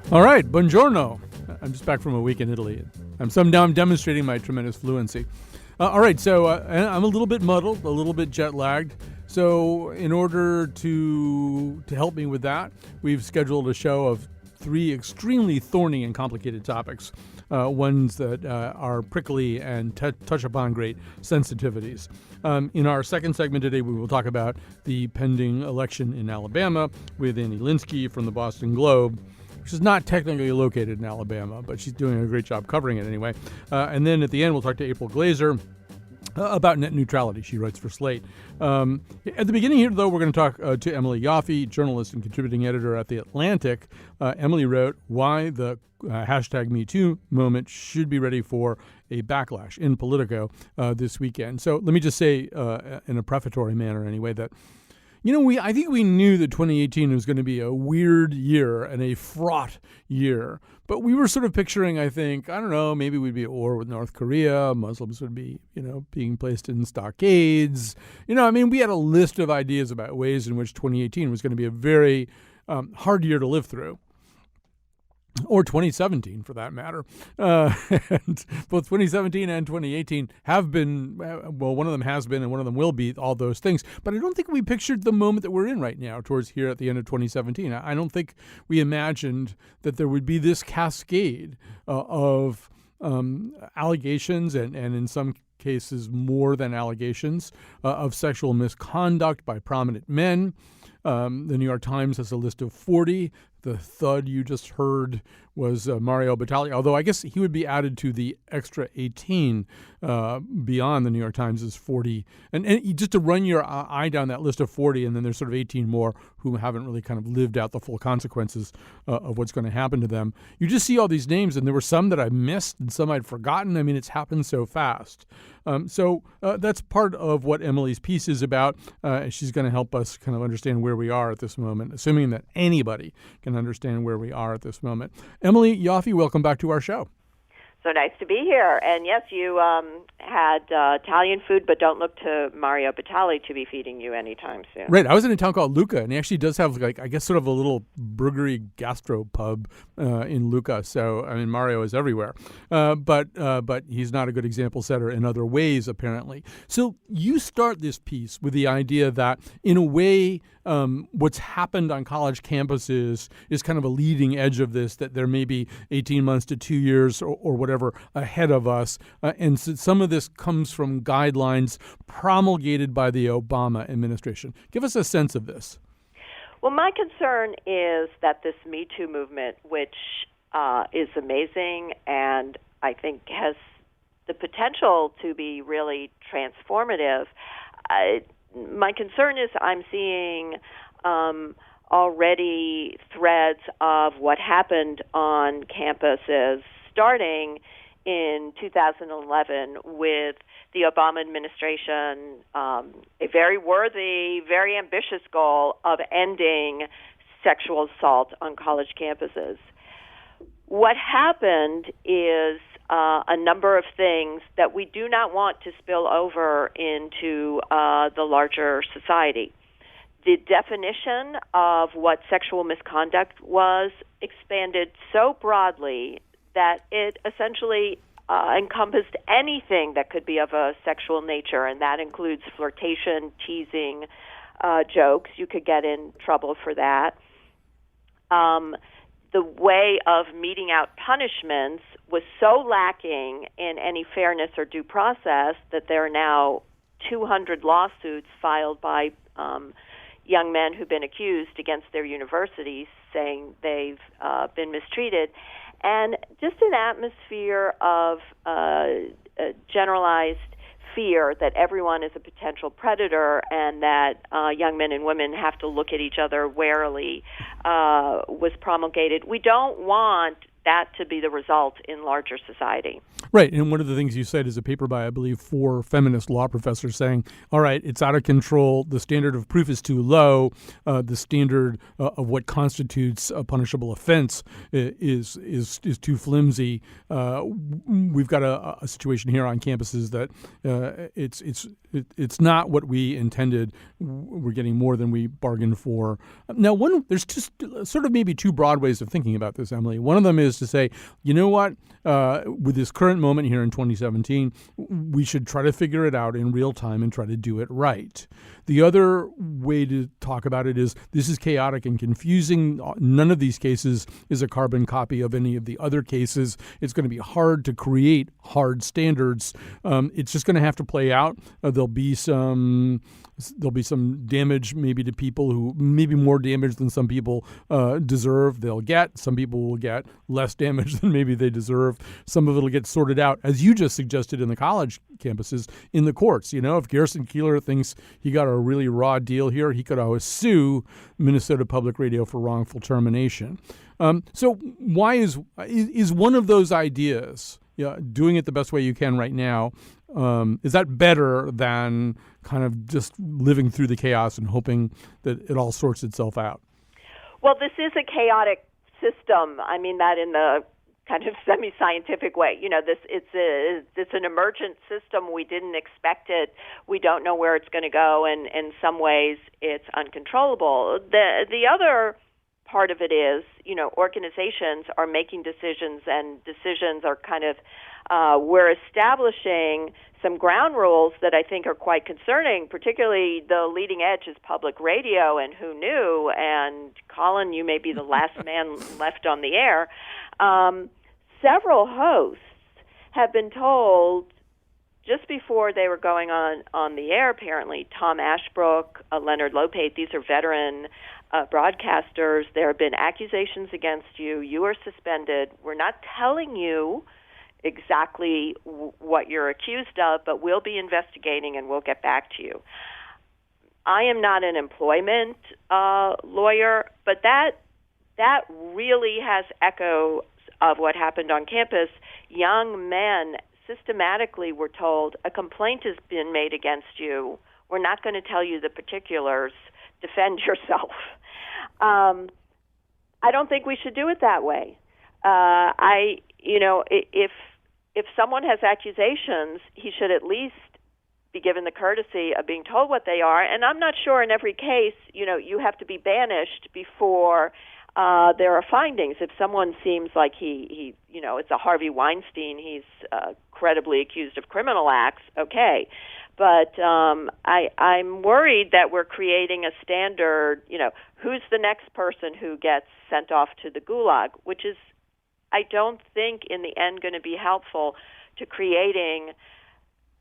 All right, buongiorno. I'm just back from a week in Italy. Now I'm demonstrating my tremendous fluency. All right, so I'm a little bit muddled, a little bit jet lagged. So in order to help me with that, we've scheduled a show of 3 extremely thorny and complicated topics, ones that are prickly and touch upon great sensitivities. In our second segment today, we will talk about the pending election in Alabama with Annie Linsky from the Boston Globe. She's not technically located in Alabama, but she's doing a great job covering it anyway. And then at the end, we'll talk to April Glazer about net neutrality. She writes for Slate. At the beginning here, though, we're going to talk to Emily Yoffe, journalist and contributing editor at The Atlantic. Emily wrote why the hashtag MeToo moment should be ready for a backlash in Politico this weekend. So let me just say in a prefatory manner anyway that I think we knew that 2018 was going to be a weird year and a fraught year. But we were sort of picturing, I don't know, maybe we'd be at war with North Korea. Muslims would be, being placed in stockades. We had a list of ideas about ways in which 2018 was going to be a very hard year to live through. Or 2017, for that matter. And both 2017 and 2018 have been, one of them has been and one of them will be all those things. But I don't think we pictured the moment that we're in right now towards here at the end of 2017. I don't think we imagined that there would be this cascade of allegations and in some cases more than allegations of sexual misconduct by prominent men. The New York Times has a list of 40. The thud you just heard was Mario Batali, although I guess he would be added to the extra 18 beyond the New York Times is 40. And just to run your eye down that list of 40, and then there's sort of 18 more who haven't really kind of lived out the full consequences of what's going to happen to them. You just see all these names, and there were some that I missed and some I'd forgotten. It's happened so fast. So that's part of what Emily's piece is about. She's going to help us kind of understand where we are at this moment, assuming that anybody can understand where we are at this moment. Emily Yoffe, welcome back to our show. So nice to be here. And yes, you had Italian food, but don't look to Mario Batali to be feeding you anytime soon. Right. I was in a town called Lucca, and he actually does have, sort of a little burgery gastropub in Lucca. So, Mario is everywhere. But he's not a good example setter in other ways, apparently. So you start this piece with the idea that, in a way, what's happened on college campuses is kind of a leading edge of this, that there may be 18 months to 2 years or whatever ahead of us. And so some of this comes from guidelines promulgated by the Obama administration. Give us a sense of this. Well, my concern is that this Me Too movement, which is amazing and I think has the potential to be really transformative, my concern is I'm seeing already threads of what happened on campuses starting in 2011 with the Obama administration, a very worthy, very ambitious goal of ending sexual assault on college campuses. What happened is a number of things that we do not want to spill over into the larger society. The definition of what sexual misconduct was expanded so broadly that it essentially encompassed anything that could be of a sexual nature, and that includes flirtation, teasing, jokes. You could get in trouble for that. The way of meting out punishments was so lacking in any fairness or due process that there are now 200 lawsuits filed by young men who've been accused against their universities, saying they've been mistreated. And just an atmosphere of generalized fear that everyone is a potential predator and that young men and women have to look at each other warily was promulgated. We don't want that to be the result in larger society. Right. And one of the things you said is a paper by, I believe, 4 feminist law professors saying, all right, it's out of control. The standard of proof is too low. The standard of what constitutes a punishable offense is too flimsy. We've got a situation here on campuses that it's not what we intended. We're getting more than we bargained for. Now, there's just sort of maybe 2 broad ways of thinking about this, Emily. One of them is to say, you know what, with this current moment here in 2017, we should try to figure it out in real time and try to do it right. The other way to talk about it is this is chaotic and confusing. None of these cases is a carbon copy of any of the other cases. It's going to be hard to create hard standards. It's just going to have to play out. There'll be some damage maybe to people who maybe more damage than some people deserve. They'll get. Some people will get less damage than maybe they deserve. Some of it will get sorted out, as you just suggested in the college campuses, in the courts. You know, if Garrison Keillor thinks he got a really raw deal here, he could always sue Minnesota Public Radio for wrongful termination. So why is one of those ideas, doing it the best way you can right now, is that better than kind of just living through the chaos and hoping that it all sorts itself out? Well, this is a chaotic system. I mean that in the kind of semi-scientific way. You know, it's an emergent system. We didn't expect it. We don't know where it's going to go, and in some ways it's uncontrollable. The other part of it is, organizations are making decisions, and decisions are kind of we're establishing some ground rules that I think are quite concerning, particularly the leading edge is public radio, and who knew? And Colin, you may be the last man left on the air. Several hosts have been told just before they were going on the air, apparently, Tom Ashbrook, Leonard Lopate, these are veteran broadcasters. There have been accusations against you. You are suspended. We're not telling you exactly what you're accused of, but we'll be investigating and we'll get back to you. I am not an employment lawyer, but that really has echo of what happened on campus. Young men systematically were told, a complaint has been made against you. We're not going to tell you the particulars. Defend yourself. I don't think we should do it that way. If someone has accusations, he should at least be given the courtesy of being told what they are. And I'm not sure in every case, you have to be banished before there are findings. If someone seems like he it's a Harvey Weinstein, he's credibly accused of criminal acts, okay. But I'm worried that we're creating a standard, who's the next person who gets sent off to the gulag, which is, I don't think, in the end going to be helpful to creating.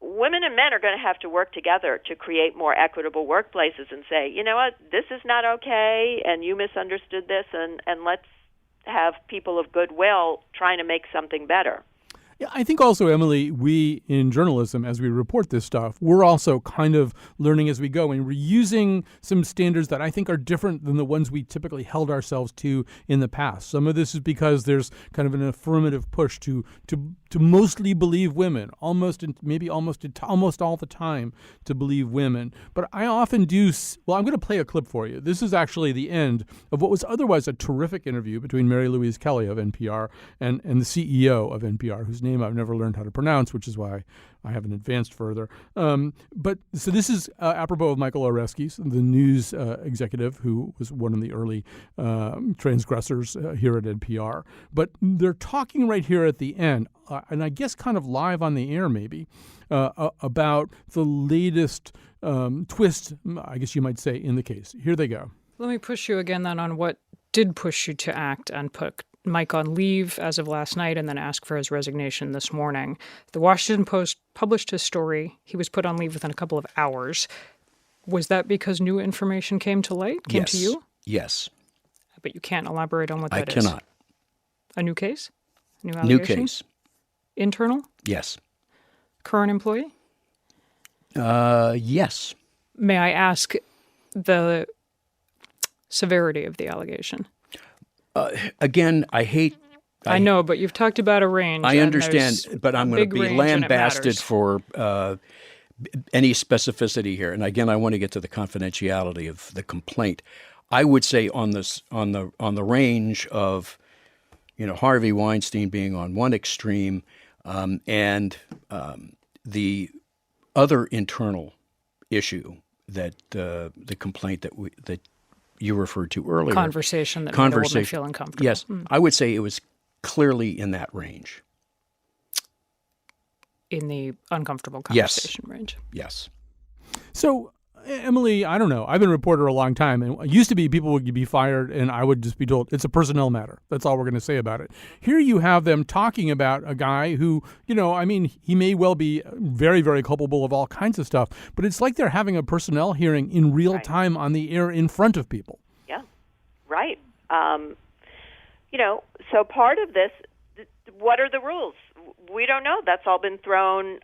Women and men are going to have to work together to create more equitable workplaces and say, you know what, this is not okay, and you misunderstood this, and let's have people of goodwill trying to make something better. Yeah, I think also, Emily, we in journalism, as we report this stuff, we're also kind of learning as we go, and we're using some standards that I think are different than the ones we typically held ourselves to in the past. Some of this is because there's kind of an affirmative push to mostly believe women, almost all the time to believe women. But I often do. Well, I'm going to play a clip for you. This is actually the end of what was otherwise a terrific interview between Mary Louise Kelly of NPR and the CEO of NPR, whose name I've never learned how to pronounce, which is why I haven't advanced further. But so this is apropos of Michael Oreskes, the news executive who was one of the early transgressors here at NPR. But they're talking right here at the end, and I guess kind of live on the air maybe, about the latest twist, I guess you might say, in the case. Here they go. Let me push you again then on what did push you to act and put Mike on leave as of last night and then ask for his resignation this morning. The Washington Post published his story. He was put on leave within a couple of hours. Was that because new information came to light, to you? Yes. But you can't elaborate on what that is. I cannot. A new case? New allegation? New case. Internal? Yes. Current employee? Yes. May I ask the severity of the allegation? Again, I hate I know, but you've talked about a range. I and understand, there's but I'm a going to big be range and it lambasted matters. for any specificity here. And again, I want to get to the confidentiality of the complaint. I would say on the range of, Harvey Weinstein being on one extreme, and the other internal issue that the complaint that you referred to earlier, Conversation that made a woman feel uncomfortable. Yes, I would say it was clearly in that range. In the uncomfortable conversation range. Yes. So, Emily, I don't know. I've been a reporter a long time, and it used to be people would be fired, and I would just be told it's a personnel matter. That's all we're going to say about it. Here you have them talking about a guy who, he may well be very, very culpable of all kinds of stuff, but it's like they're having a personnel hearing in real time on the air in front of people. Yeah, right. So part of this, what are the rules? We don't know. That's all been thrown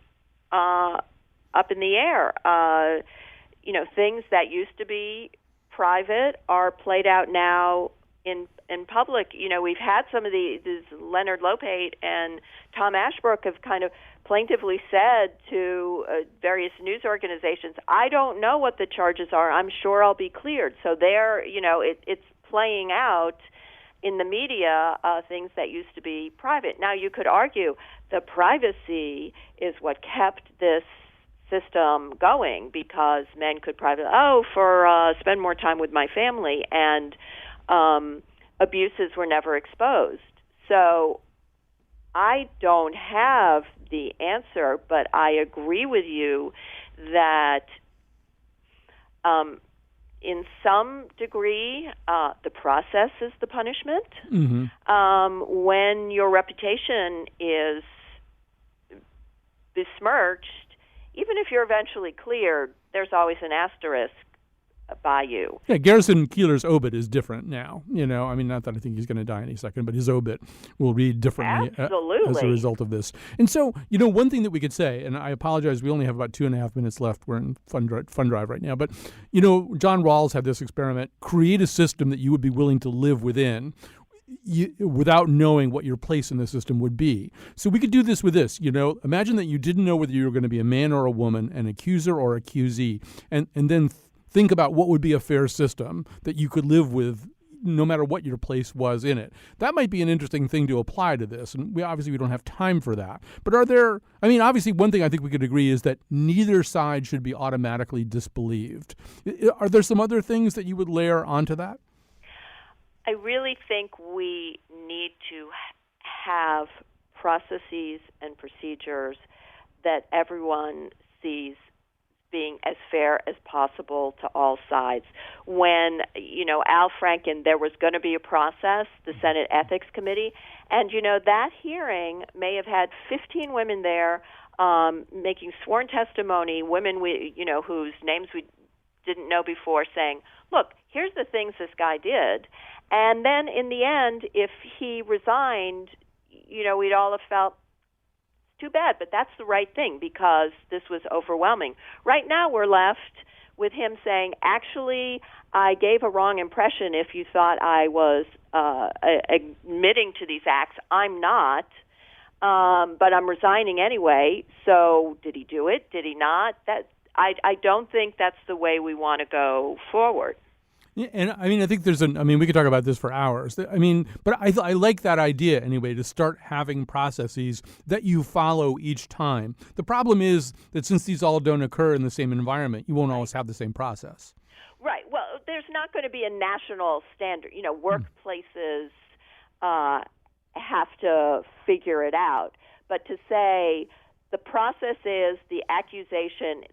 up in the air. Things that used to be private are played out now in public. We've had some of these Leonard Lopate and Tom Ashbrook have kind of plaintively said to various news organizations, I don't know what the charges are. I'm sure I'll be cleared. So it's playing out in the media, things that used to be private. Now, you could argue the privacy is what kept this system going, because men could spend more time with my family, and abuses were never exposed. So I don't have the answer, but I agree with you that in some degree, the process is the punishment. Mm-hmm. When your reputation is besmirched, even if you're eventually cleared, there's always an asterisk by you. Yeah, Garrison Keillor's obit is different now. Not that I think he's going to die any second, but his obit will read differently as a result of this. And so, one thing that we could say, and I apologize, we only have about 2.5 minutes left. We're in fun drive right now. But, John Rawls had this experiment, create a system that you would be willing to live within, without knowing what your place in the system would be. So we could do this with this. Imagine that you didn't know whether you were going to be a man or a woman, an accuser or accusee, and then think about what would be a fair system that you could live with no matter what your place was in it. That might be an interesting thing to apply to this, and we don't have time for that. But obviously one thing I think we could agree is that neither side should be automatically disbelieved. Are there some other things that you would layer onto that? I really think we need to have processes and procedures that everyone sees being as fair as possible to all sides. When, Al Franken, there was going to be a process, the Senate Ethics Committee, and, that hearing may have had 15 women there making sworn testimony, women whose names we didn't know before, saying, look, here's the things this guy did. And then in the end, if he resigned, we'd all have felt too bad, but that's the right thing because this was overwhelming. Right now we're left with him saying, actually, I gave a wrong impression if you thought I was admitting to these acts. I'm not, but I'm resigning anyway. So did he do it? Did he not? I don't think that's the way we want to go forward. Yeah, and I think we could talk about this for hours. But I like that idea anyway, to start having processes that you follow each time. The problem is that since these all don't occur in the same environment, you won't always have the same process. Right. Well, there's not going to be a national standard. Workplaces have to figure it out. But to say the process is the accusation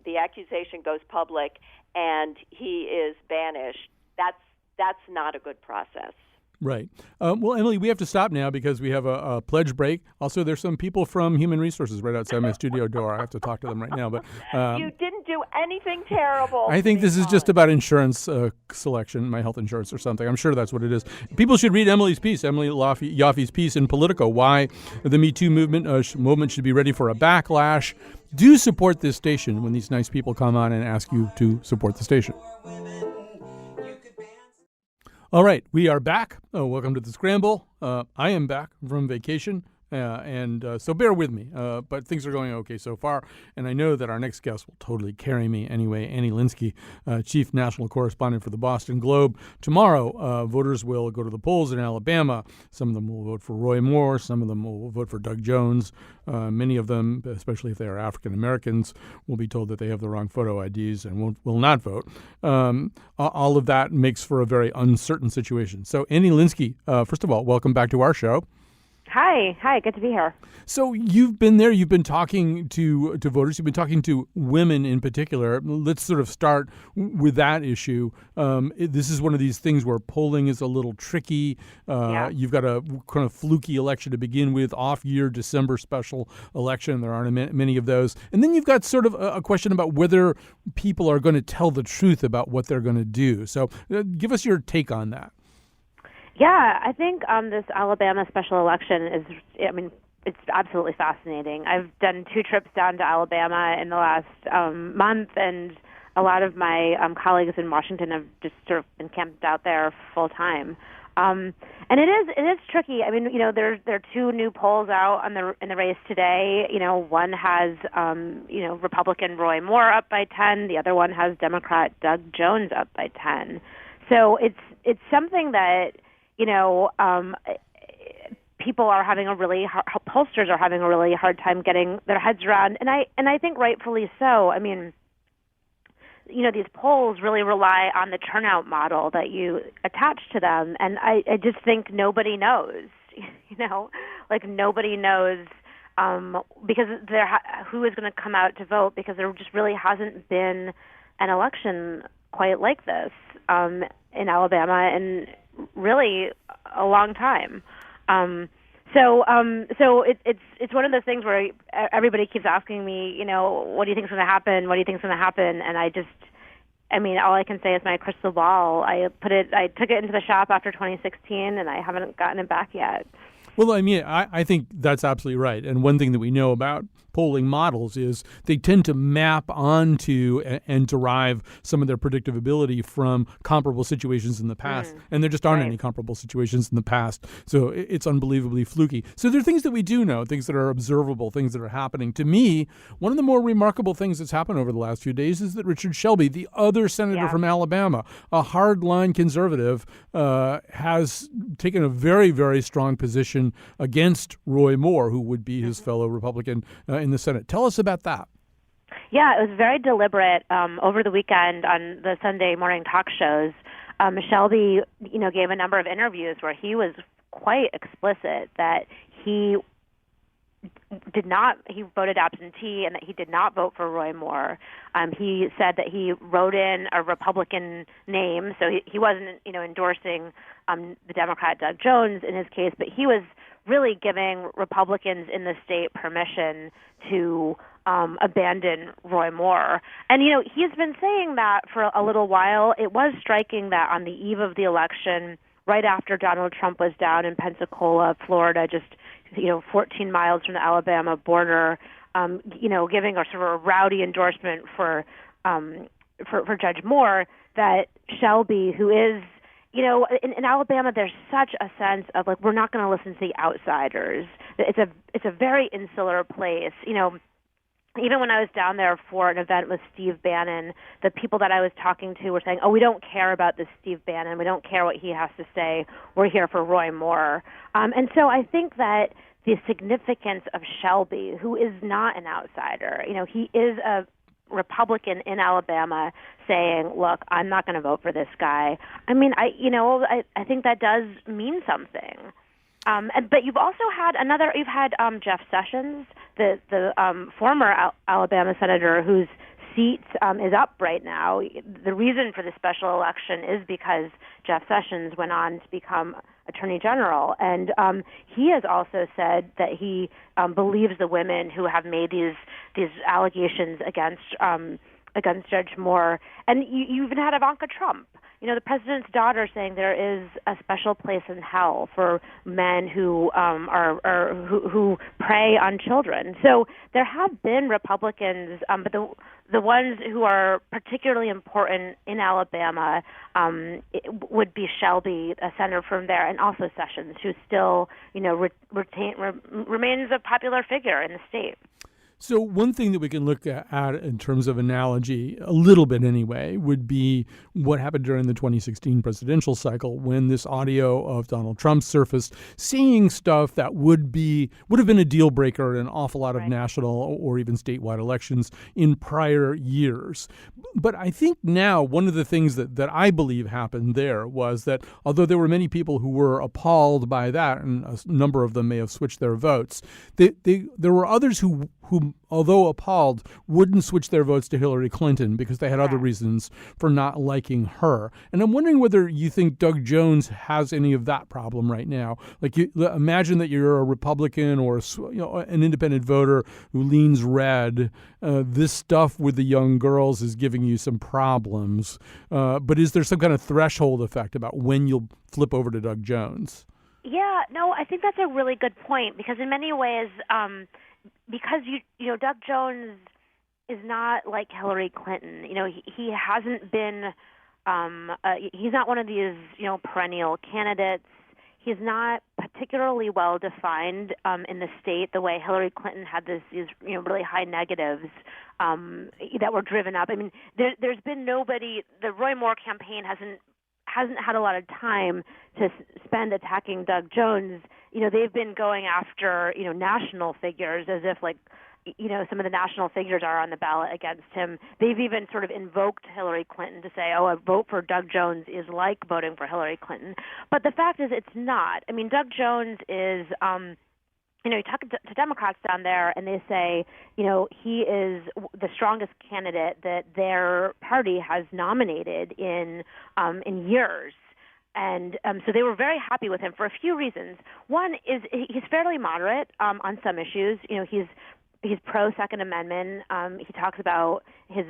goes public and he is banished, that's not a good process. Right. Well, Emily, we have to stop now because we have a pledge break. Also, there's some people from Human Resources right outside my studio door. I have to talk to them right now. But you didn't do anything terrible. I think this is just about insurance selection, my health insurance or something. I'm sure that's what it is. People should read Emily's piece, Emily Yoffe's piece in Politico, why the Me Too movement should be ready for a backlash. Do support this station when these nice people come on and ask you to support the station. All right, we are back. Welcome to the Scramble. I am back from vacation, so bear with me. But things are going okay so far, and I know that our next guest will totally carry me anyway. Annie Linsky, chief national correspondent for the Boston Globe. Tomorrow, voters will go to the polls in Alabama. Some of them will vote for Roy Moore. Some of them will vote for Doug Jones. Many of them, especially if they are African Americans, will be told that they have the wrong photo IDs and will not vote. All of that makes for a very uncertain situation. So, Annie Linsky, first of all, welcome back to our show. Hi, good to be here. So you've been there, you've been talking to voters, you've been talking to women in particular. Let's sort of start with that issue. This is one of these things where polling is a little tricky. You've got a kind of fluky election to begin with, off-year December special election. There aren't many of those. And then you've got sort of a question about whether people are going to tell the truth about what they're going to do. So give us your take on that. Yeah, I think this Alabama special election it's absolutely fascinating. I've done 2 trips down to Alabama in the last month, and a lot of my colleagues in Washington have just sort of been camped out there full time. And it is tricky. I mean, there are 2 new polls out in the race today. One has Republican Roy Moore up by 10. The other one has Democrat Doug Jones up by 10. So it's something that people are having pollsters are having a really hard time getting their heads around, and I think rightfully so. I mean, these polls really rely on the turnout model that you attach to them, and I just think nobody knows. Nobody knows because who is going to come out to vote, because there just really hasn't been an election quite like this in Alabama in really a long time. So it's one of those things where everybody keeps asking me, what do you think is going to happen? What do you think is going to happen? And all I can say is my crystal ball. I took it into the shop after 2016, and I haven't gotten it back yet. Well, I think that's absolutely right. And one thing that we know about polling models is they tend to map onto and derive some of their predictability from comparable situations in the past. And there just aren't any comparable situations in the past. So it's unbelievably fluky. So there are things that we do know, things that are observable, things that are happening. To me, one of the more remarkable things that's happened over the last few days is that Richard Shelby, the other senator from Alabama, a hardline conservative, has taken a very, very strong position against Roy Moore, who would be his fellow Republican in the Senate. Tell us about that. Yeah, it was very deliberate. Over the weekend on the Sunday morning talk shows, Shelby, gave a number of interviews where he was quite explicit that he voted absentee and that he did not vote for Roy Moore. He said that he wrote in a Republican name, so he wasn't, endorsing the Democrat Doug Jones in his case, but he was really giving Republicans in the state permission to abandon Roy Moore. And, he's been saying that for a little while. It was striking that on the eve of the election, right after Donald Trump was down in Pensacola, Florida, just 14 miles from the Alabama border, giving a sort of a rowdy endorsement for Judge Moore, that Shelby, who is, in Alabama, there's such a sense of we're not going to listen to the outsiders. It's a very insular place. Even when I was down there for an event with Steve Bannon, the people that I was talking to were saying, "Oh, we don't care about this Steve Bannon. We don't care what he has to say. We're here for Roy Moore." And so I think that the significance of Shelby, who is not an outsider, he is a Republican in Alabama, saying, "Look, I'm not going to vote for this guy." I think that does mean something. But you've also had Jeff Sessions, the former Alabama senator whose seat is up right now. The reason for the special election is because Jeff Sessions went on to become Attorney General, and he has also said that he believes the women who have made these allegations against Judge Moore. And you even had Ivanka Trump, the president's daughter, saying there is a special place in hell for men who who prey on children. So there have been Republicans, but the ones who are particularly important in Alabama would be Shelby, a senator from there, and also Sessions, who still, remains a popular figure in the state. So one thing that we can look at in terms of analogy, a little bit anyway, would be what happened during the 2016 presidential cycle when this audio of Donald Trump surfaced, saying stuff that would have been a deal breaker in an awful lot of national or even statewide elections in prior years. But I think now one of the things that I believe happened there was that although there were many people who were appalled by that, and a number of them may have switched their votes, there were others who, although appalled, wouldn't switch their votes to Hillary Clinton because they had other reasons for not liking her. And I'm wondering whether you think Doug Jones has any of that problem right now. Like, imagine that you're a Republican or an independent voter who leans red. This stuff with the young girls is giving you some problems. But is there some kind of threshold effect about when you'll flip over to Doug Jones? Yeah, no, I think that's a really good point because in many ways, because Doug Jones is not like Hillary Clinton. He hasn't been. He's not one of these perennial candidates. He's not particularly well defined in the state the way Hillary Clinton had these really high negatives that were driven up. I mean, there's been nobody. The Roy Moore campaign hasn't had a lot of time to spend attacking Doug Jones. They've been going after, national figures as if some of the national figures are on the ballot against him. They've even sort of invoked Hillary Clinton to say, a vote for Doug Jones is like voting for Hillary Clinton. But the fact is it's not. I mean, Doug Jones is, you talk to Democrats down there and they say, he is the strongest candidate that their party has nominated in years. And so they were very happy with him for a few reasons. One is he's fairly moderate on some issues. He's pro Second Amendment. He talks about his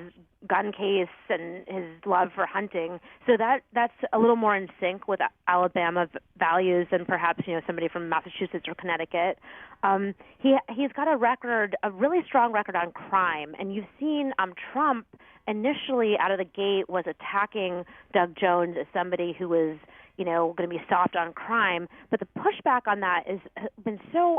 gun case and his love for hunting. So that's a little more in sync with Alabama values than perhaps somebody from Massachusetts or Connecticut. He's got a really strong record on crime, and you've seen Trump initially out of the gate was attacking Doug Jones as somebody who was going to be soft on crime, but the pushback on that has been so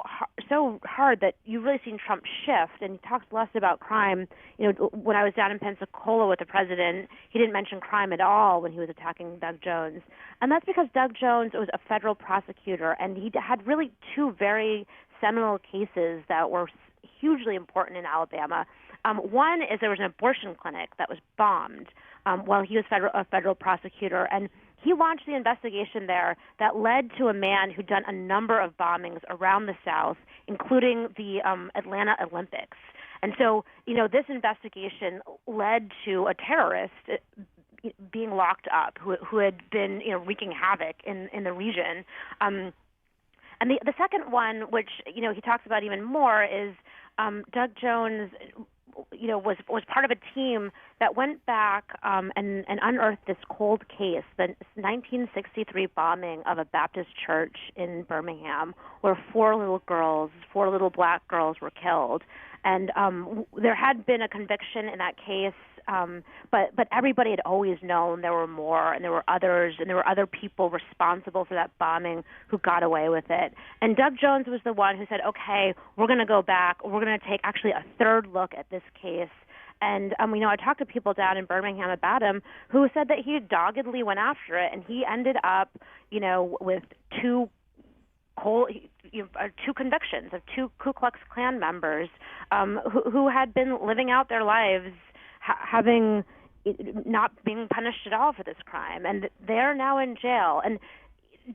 hard that you've really seen Trump shift, and he talks less about crime. When I was down in Pensacola with the president, he didn't mention crime at all when he was attacking Doug Jones, and that's because Doug Jones was a federal prosecutor, and he had really two very seminal cases that were hugely important in Alabama. One is there was an abortion clinic that was bombed while he was a federal prosecutor, and he launched the investigation there that led to a man who'd done a number of bombings around the South, including the Atlanta Olympics. And so, this investigation led to a terrorist being locked up who had been, wreaking havoc in the region. And the second one, which, he talks about even more, is Doug Jones was part of a team that went back and unearthed this cold case, the 1963 bombing of a Baptist church in Birmingham, where four little black girls were killed. And there had been a conviction in that case, but everybody had always known there were more, and there were others, and there were other people responsible for that bombing who got away with it. And Doug Jones was the one who said, okay, we're going to go back. We're going to take actually a third look at this case. And, I talked to people down in Birmingham about him who said that he doggedly went after it, and he ended up, with two convictions of two Ku Klux Klan members who had been living out their lives having not being punished at all for this crime, and they're now in jail. And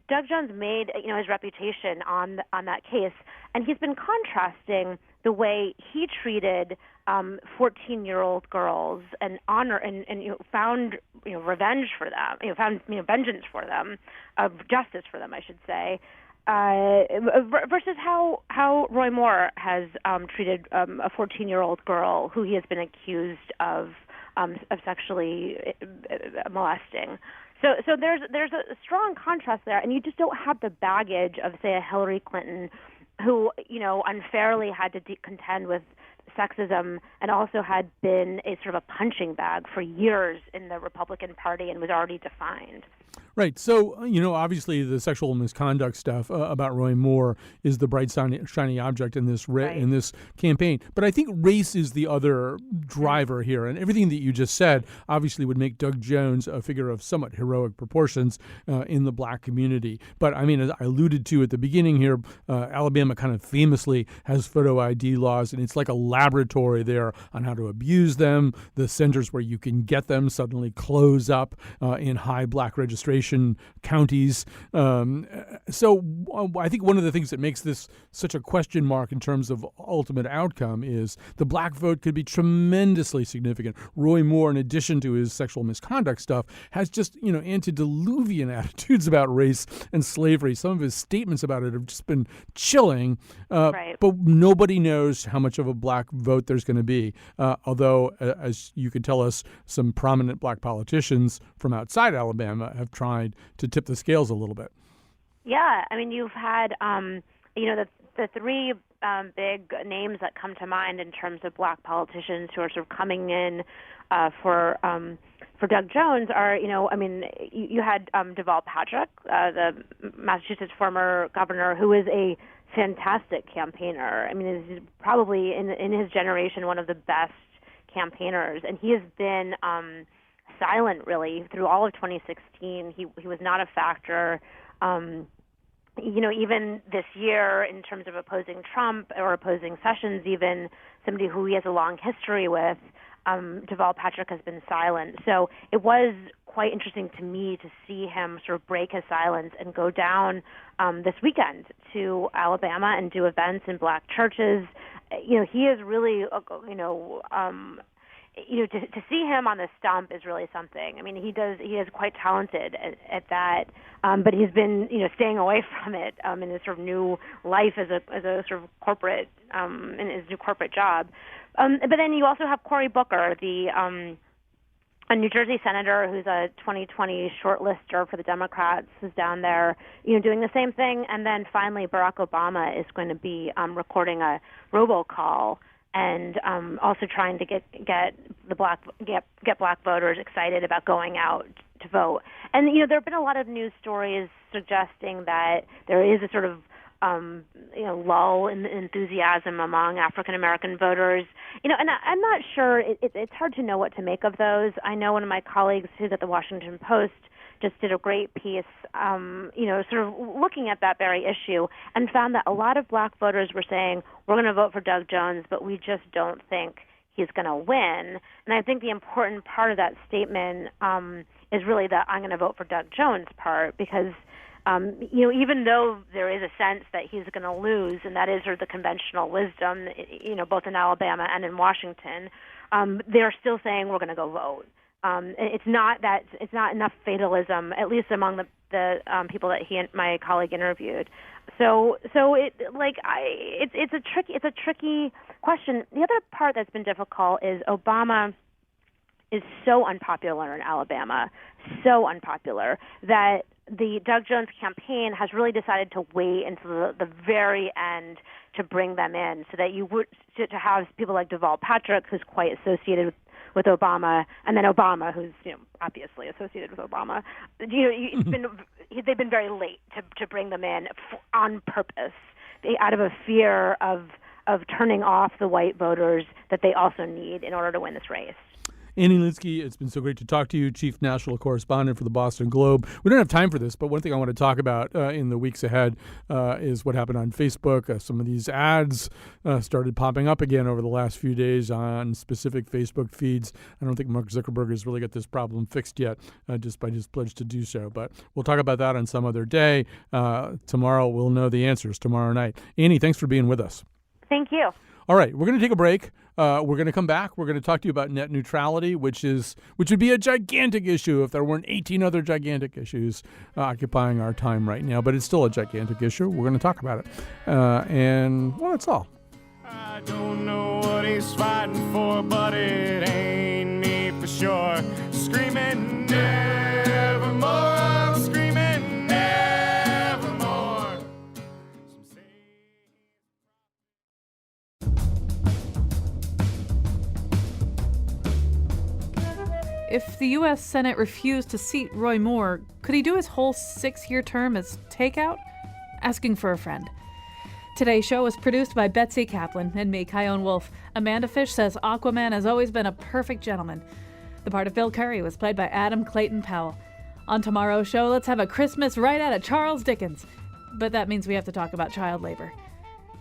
Doug Jones made his reputation on that case, and he's been contrasting the way he treated 14-year-old girls and found revenge for them, found vengeance for them, justice for them, I should say. Versus how Roy Moore has treated a 14-year-old girl who he has been accused of sexually molesting. So there's a strong contrast there, and you just don't have the baggage of, say, a Hillary Clinton, who unfairly had to contend with sexism and also had been a sort of a punching bag for years in the Republican Party and was already defined. Right. So, obviously the sexual misconduct stuff about Roy Moore is the bright, shiny object in this in this campaign. But I think race is the other driver here. And everything that you just said obviously would make Doug Jones a figure of somewhat heroic proportions in the black community. But, I mean, as I alluded to at the beginning here, Alabama kind of famously has photo ID laws, and it's like a laboratory there on how to abuse them. The centers where you can get them suddenly close up in high black registration counties. So I think one of the things that makes this such a question mark in terms of ultimate outcome is the black vote could be tremendously significant. Roy Moore, in addition to his sexual misconduct stuff, has just, antediluvian attitudes about race and slavery. Some of his statements about it have just been chilling. But nobody knows how much of a black vote there's going to be. Although, as you could tell us, some prominent black politicians from outside Alabama have tried to tip the scales a little bit. Yeah, I mean, you've had, the three big names that come to mind in terms of black politicians who are sort of coming in for Doug Jones are, you had Deval Patrick, the Massachusetts former governor, who is a fantastic campaigner. I mean, he's probably in his generation one of the best campaigners, and he has been silent really through all of 2016. He was not a factor. Even this year in terms of opposing Trump or opposing Sessions, even somebody who he has a long history with, Deval Patrick has been silent. So it was quite interesting to me to see him sort of break his silence and go down this weekend to Alabama and do events in black churches. He is really, to see him on the stump is really something. I mean, he is quite talented at that, but he's been, staying away from it in his sort of new life as a sort of corporate, in his new corporate job. But then you also have Cory Booker, a New Jersey senator who's a 2020 shortlister for the Democrats, who's down there, doing the same thing. And then finally, Barack Obama is going to be recording a robocall and also trying to get black voters excited about going out to vote. And there have been a lot of news stories suggesting that there is a sort of lull in enthusiasm among African American voters. And I'm not sure. It's hard to know what to make of those. I know one of my colleagues who's at the Washington Post just did a great piece, sort of looking at that very issue, and found that a lot of black voters were saying, we're going to vote for Doug Jones, but we just don't think he's going to win. And I think the important part of that statement is really the I'm going to vote for Doug Jones part, because even though there is a sense that he's going to lose, and that is sort of the conventional wisdom, both in Alabama and in Washington, they're still saying we're going to go vote. It's not enough fatalism, at least among the people that my colleague interviewed. So it's a tricky question. The other part that's been difficult is Obama is so unpopular in Alabama, so unpopular that the Doug Jones campaign has really decided to wait until the very end to bring them in, so that you would to have people like Deval Patrick, who's quite associated with Obama, and then Obama, who's obviously associated with Obama. They've been very late to bring them in on purpose, out of a fear of turning off the white voters that they also need in order to win this race. Annie Linskey, it's been so great to talk to you, Chief National Correspondent for the Boston Globe. We don't have time for this, but one thing I want to talk about in the weeks ahead is what happened on Facebook. Some of these ads started popping up again over the last few days on specific Facebook feeds. I don't think Mark Zuckerberg has really got this problem fixed yet, just by his pledge to do so. But we'll talk about that on some other day. Tomorrow we'll know the answers, tomorrow night. Annie, thanks for being with us. Thank you. All right, we're going to take a break. We're going to come back. We're going to talk to you about net neutrality, which would be a gigantic issue if there weren't 18 other gigantic issues occupying our time right now. But it's still a gigantic issue. We're going to talk about it. That's all. I don't know what he's fighting for, but it ain't me for sure. Screaming nevermore, I'm screaming nevermore. If the U.S. Senate refused to seat Roy Moore, could he do his whole 6-year term as takeout? Asking for a friend. Today's show was produced by Betsy Kaplan and me, Kyone Wolf. Amanda Fish says Aquaman has always been a perfect gentleman. The part of Bill Curry was played by Adam Clayton Powell. On tomorrow's show, let's have a Christmas right out of Charles Dickens. But that means we have to talk about child labor.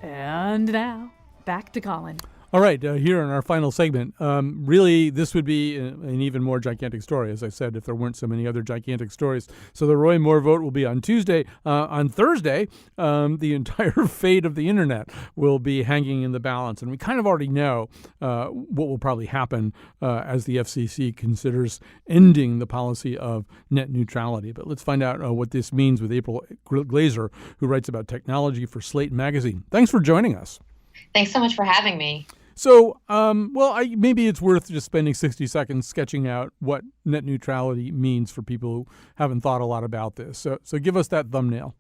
And now, back to Colin. All right, here in our final segment, really this would be an even more gigantic story, as I said, if there weren't so many other gigantic stories. So the Roy Moore vote will be on Tuesday. On Thursday, the entire fate of the internet will be hanging in the balance. And we kind of already know what will probably happen as the FCC considers ending the policy of net neutrality. But let's find out what this means with April Glazer, who writes about technology for Slate Magazine. Thanks for joining us. Thanks so much for having me. So, maybe it's worth just spending 60 seconds sketching out what net neutrality means for people who haven't thought a lot about this. So give us that thumbnail.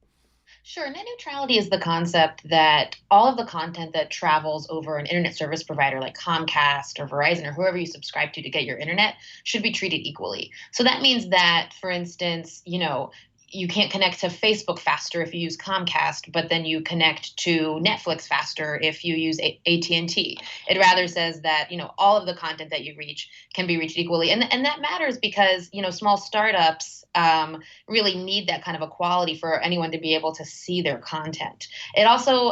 Sure. Net neutrality is the concept that all of the content that travels over an internet service provider like Comcast or Verizon or whoever you subscribe to get your internet should be treated equally. So that means that, for instance, you can't connect to Facebook faster if you use Comcast, but then you connect to Netflix faster if you use AT&T. It rather says that, all of the content that you reach can be reached equally. And that matters because, small startups really need that kind of equality for anyone to be able to see their content. It also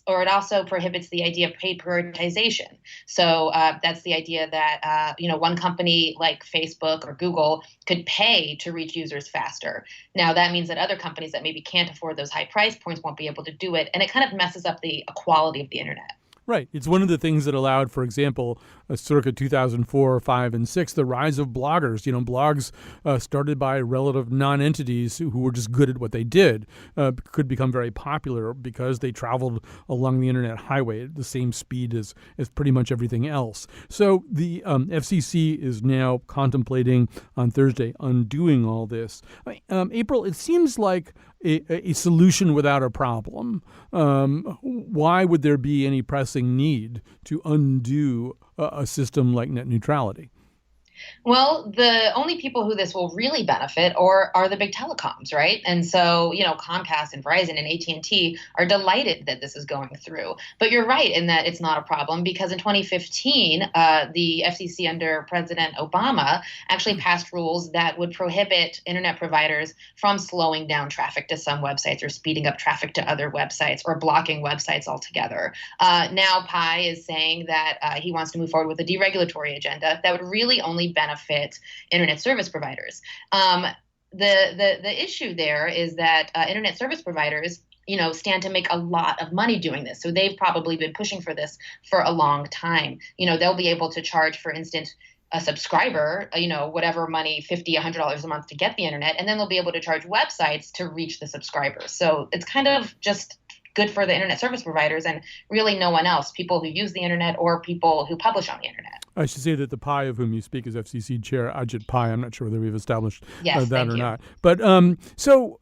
it also prohibits the idea of paid prioritization. So that's the idea that, one company like Facebook or Google could pay to reach users faster. Now, that means that other companies that maybe can't afford those high price points won't be able to do it. And it kind of messes up the equality of the internet. Right. It's one of the things that allowed, for example, circa 2004, 5, and 6, the rise of bloggers. Blogs started by relative non-entities who were just good at what they did could become very popular because they traveled along the internet highway at the same speed as pretty much everything else. So the FCC is now contemplating on Thursday undoing all this. April, it seems like a solution without a problem. Why would there be any pressing need to undo a system like net neutrality? Well, the only people who this will really benefit are the big telecoms, right? And so, Comcast and Verizon and AT&T are delighted that this is going through. But you're right in that it's not a problem because in 2015, the FCC under President Obama actually passed rules that would prohibit internet providers from slowing down traffic to some websites or speeding up traffic to other websites or blocking websites altogether. Now Pai is saying that he wants to move forward with a deregulatory agenda that would really only benefit internet service providers. The issue there is that internet service providers, stand to make a lot of money doing this. So they've probably been pushing for this for a long time. They'll be able to charge, for instance, a subscriber, whatever money, $50, $100 a month to get the internet, and then they'll be able to charge websites to reach the subscribers. So it's kind of just good for the internet service providers and really no one else, people who use the internet or people who publish on the internet. I should say that the Pai of whom you speak is FCC Chair Ajit Pai. I'm not sure whether we've established that or not. But so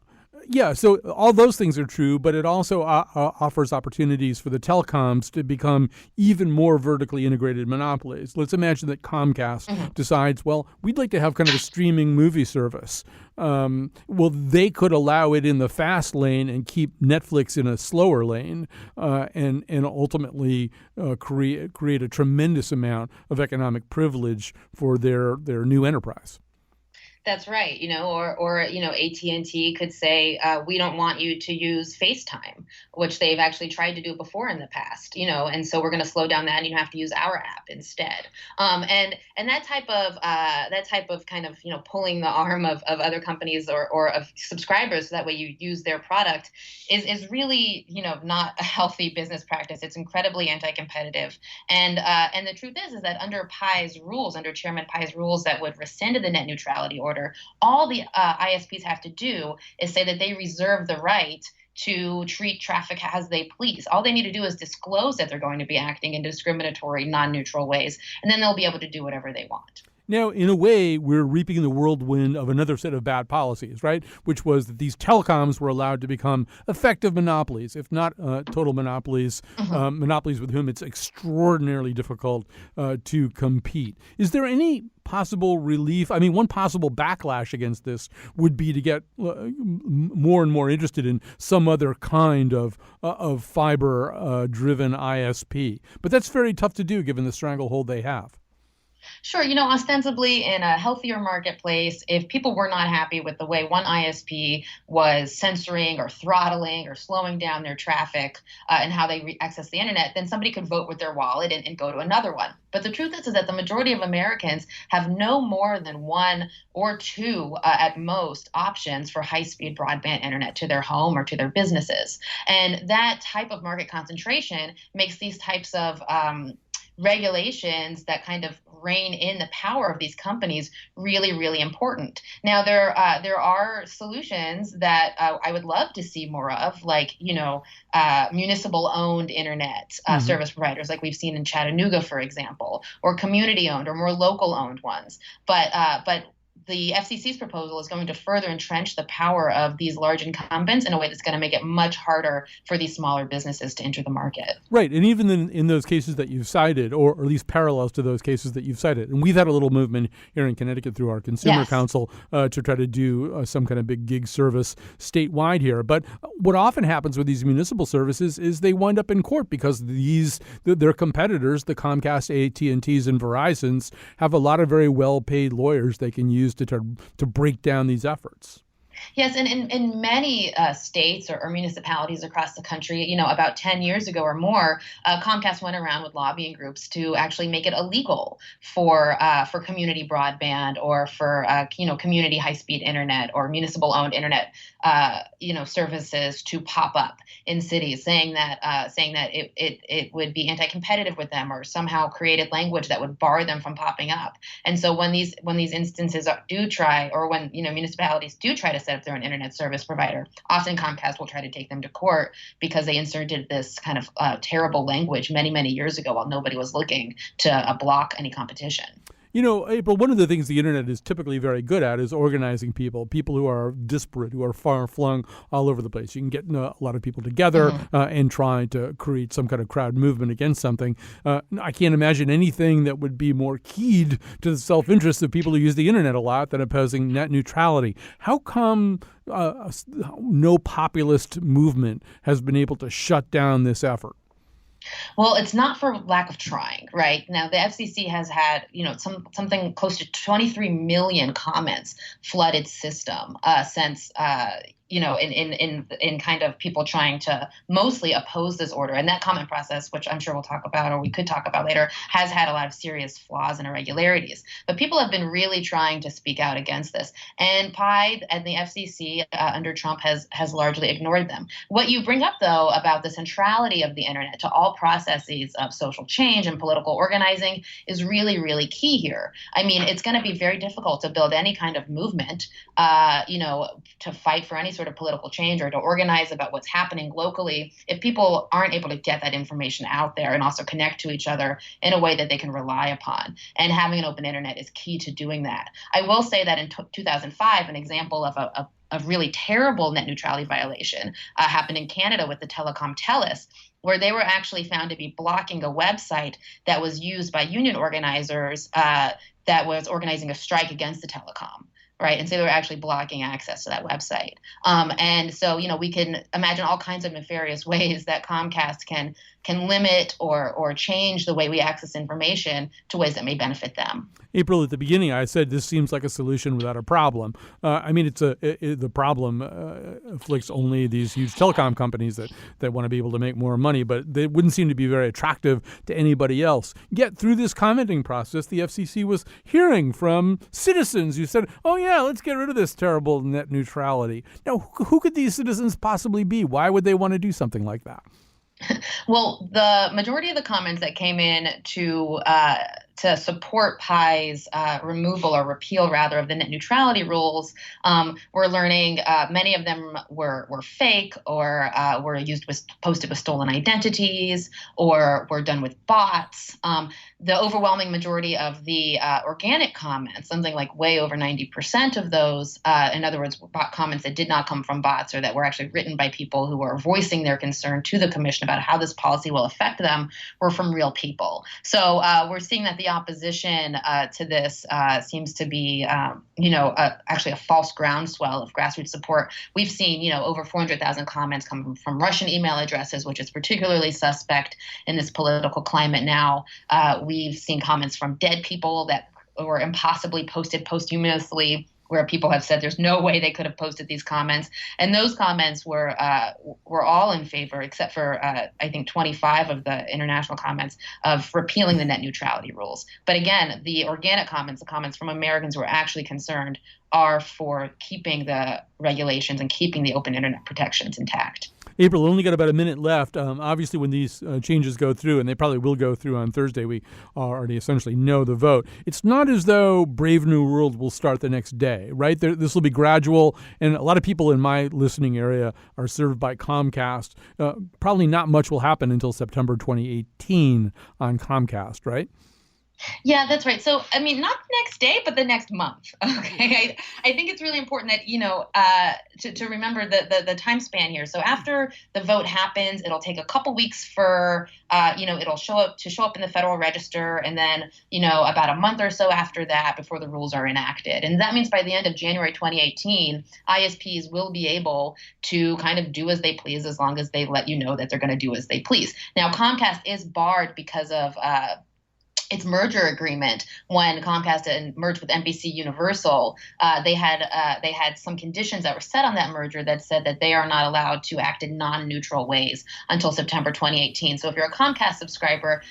all those things are true, but it also offers opportunities for the telecoms to become even more vertically integrated monopolies. Let's imagine that Comcast decides, well, we'd like to have kind of a streaming movie service. They could allow it in the fast lane and keep Netflix in a slower lane and ultimately create a tremendous amount of economic privilege for their new enterprise. That's right. Or AT&T could say, we don't want you to use FaceTime, which they've actually tried to do before in the past, and so we're going to slow down that and you have to use our app instead. And that type of kind of, pulling the arm of other companies or of subscribers so that way you use their product is really, not a healthy business practice. It's incredibly anti-competitive. And the truth is that under Chairman Pai's rules that would rescind the net neutrality order, all the ISPs have to do is say that they reserve the right to treat traffic as they please. All they need to do is disclose that they're going to be acting in discriminatory, non-neutral ways, and then they'll be able to do whatever they want. Now, in a way, we're reaping the whirlwind of another set of bad policies, right? Which was that these telecoms were allowed to become effective monopolies, if not total monopolies, monopolies with whom it's extraordinarily difficult to compete. Is there any possible relief? I mean, one possible backlash against this would be to get more and more interested in some other kind of fiber-driven ISP. But that's very tough to do given the stranglehold they have. Sure. Ostensibly in a healthier marketplace, if people were not happy with the way one ISP was censoring or throttling or slowing down their traffic and how they access the internet, then somebody could vote with their wallet and go to another one. But the truth is that the majority of Americans have no more than one or two at most options for high-speed broadband internet to their home or to their businesses. And that type of market concentration makes these types of regulations that kind of rein in the power of these companies really, really important. Now, there are solutions that I would love to see more of, like, municipal-owned internet service providers, like we've seen in Chattanooga, for example, or community-owned or more local-owned ones. But the FCC's proposal is going to further entrench the power of these large incumbents in a way that's going to make it much harder for these smaller businesses to enter the market. Right. And even in those cases that you've cited, or at least parallels to those cases that you've cited, and we've had a little movement here in Connecticut through our Consumer Council to try to do some kind of big gig service statewide here. But what often happens with these municipal services is they wind up in court because their competitors, the Comcast, AT&Ts, and Verizons, have a lot of very well-paid lawyers they can use to break down these efforts. Yes, and in many states or municipalities across the country, about 10 years ago or more, Comcast went around with lobbying groups to actually make it illegal for community broadband or for community high-speed internet or municipal-owned internet services to pop up in cities, saying that it would be anti-competitive with them or somehow created language that would bar them from popping up. And so when these instances do try, or when municipalities do try to set up their own internet service provider, often Comcast will try to take them to court because they inserted this kind of terrible language many, many years ago while nobody was looking to block any competition. April, one of the things the internet is typically very good at is organizing people who are disparate, who are far-flung all over the place. You can get a lot of people together and try to create some kind of crowd movement against something. I can't imagine anything that would be more keyed to the self-interest of people who use the internet a lot than opposing net neutrality. How come no populist movement has been able to shut down this effort? Well, it's not for lack of trying, right? Now, the FCC has had, something close to 23 million comments flood its system since in kind of people trying to mostly oppose this order. And that comment process, which I'm sure we'll talk about, or we could talk about later, has had a lot of serious flaws and irregularities. But people have been really trying to speak out against this. And PI and the FCC under Trump has largely ignored them. What you bring up, though, about the centrality of the internet to all processes of social change and political organizing is really, really key here. I mean, it's going to be very difficult to build any kind of movement, to fight for any sort of political change or to organize about what's happening locally if people aren't able to get that information out there and also connect to each other in a way that they can rely upon. And having an open internet is key to doing that. I will say that in 2005, an example of a really terrible net neutrality violation happened in Canada with the telecom TELUS, where they were actually found to be blocking a website that was used by union organizers that was organizing a strike against the telecom. Right. And so they were actually blocking access to that website. And so, we can imagine all kinds of nefarious ways that Comcast can limit or change the way we access information to ways that may benefit them. April, at the beginning, I said this seems like a solution without a problem. The problem afflicts only these huge telecom companies that want to be able to make more money, but they wouldn't seem to be very attractive to anybody else. Yet through this commenting process, the FCC was hearing from citizens who said, oh, yeah, let's get rid of this terrible net neutrality. Now, who could these citizens possibly be? Why would they want to do something like that? Well, the majority of the comments that came in to support PI's removal or repeal, rather, of the net neutrality rules, we're learning many of them were fake or were posted with stolen identities or were done with bots. The overwhelming majority of the organic comments, something like way over 90% of those, in other words, comments that did not come from bots or that were actually written by people who were voicing their concern to the commission about how this policy will affect them, were from real people. So we're seeing that the opposition to this seems to be, actually a false groundswell of grassroots support. We've seen, over 400,000 comments come from Russian email addresses, which is particularly suspect in this political climate now. We've seen comments from dead people that were impossibly posted posthumously, where people have said there's no way they could have posted these comments. And those comments were all in favor, except for, I think, 25 of the international comments of repealing the net neutrality rules. But again, the organic comments, the comments from Americans who are actually concerned, are for keeping the regulations and keeping the open internet protections intact. April, only got about a minute left. Obviously, when these changes go through, and they probably will go through on Thursday, we already essentially know the vote. It's not as though Brave New World will start the next day, right? This will be gradual, and a lot of people in my listening area are served by Comcast. Probably not much will happen until September 2018 on Comcast, right? Yeah, that's right. So, I mean, not the next day, but the next month. Okay. I think it's really important that, to remember the time span here. So after the vote happens, it'll take a couple weeks for, it'll show up in the Federal Register. And then, about a month or so after that, before the rules are enacted. And that means by the end of January 2018, ISPs will be able to kind of do as they please, as long as they let you know that they're going to do as they please. Now, Comcast is barred because of its merger agreement. When Comcast merged with NBC Universal, they had some conditions that were set on that merger that said that they are not allowed to act in non-neutral ways until September 2018. So if you're a Comcast subscriber,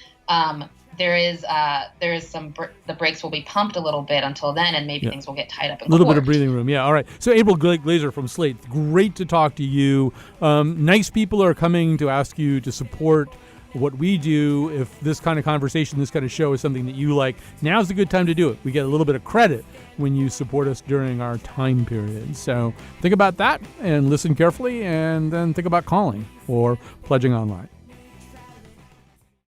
there is the brakes will be pumped a little bit until then, and maybe things will get tied up in a little court. bit of breathing room. Yeah, all right. So April Glazer from Slate, great to talk to you. Nice people are coming to ask you to support what we do. If this kind of conversation, this kind of show is something that you like, now's a good time to do it. We get a little bit of credit when you support us during our time period. So think about that and listen carefully, and then think about calling or pledging online.